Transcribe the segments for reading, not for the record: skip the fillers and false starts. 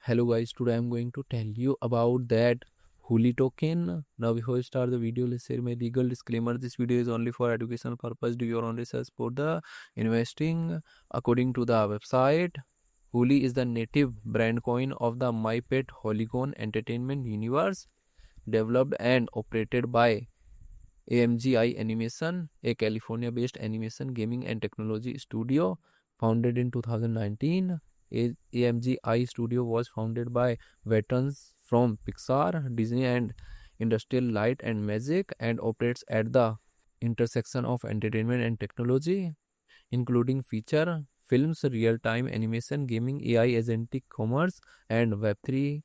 Hello guys, today I'm going to tell you about that Hooli token. Now before we start the video, let's share my legal disclaimer. This video is only for educational purpose. Do your own research for the investing. According to the website, Hooli is the native brand coin of the My Pet Polygon Entertainment Universe, developed and operated by AMGI Animation, a California-based animation, gaming and technology studio founded in 2019. AMGI Studio was founded by veterans from Pixar, Disney, and Industrial Light and Magic, and operates at the intersection of entertainment and technology, including feature films, real-time animation, gaming, AI, agentic commerce, and Web3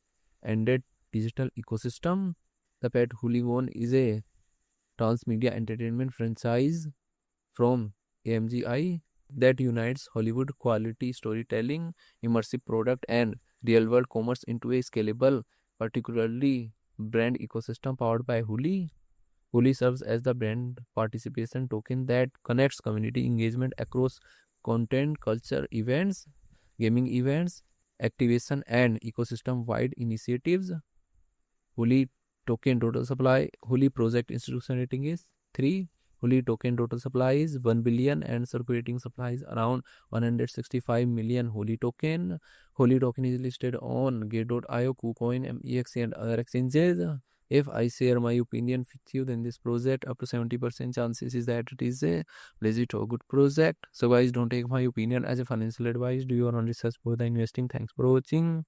ended digital ecosystem. The Pet Hooligan is a transmedia entertainment franchise from AMGI that unites Hollywood quality storytelling, immersive product, and real world commerce into a scalable, particularly brand ecosystem powered by Hooli. Hooli serves as the brand participation token that connects community engagement across content, culture, events, gaming events, activation, and ecosystem wide initiatives. Hooli token total supply, Hooli project institution rating is 3. Hooli token total supply is 1 billion and circulating supply is around 165 million Hooli token. Hooli token is listed on Gate.io, KuCoin, MEX and other exchanges. If I share my opinion with you, then this project up to 70% chances is that it is a legit or good project. So guys, don't take my opinion as a financial advice. Do your own research for the investing. Thanks for watching.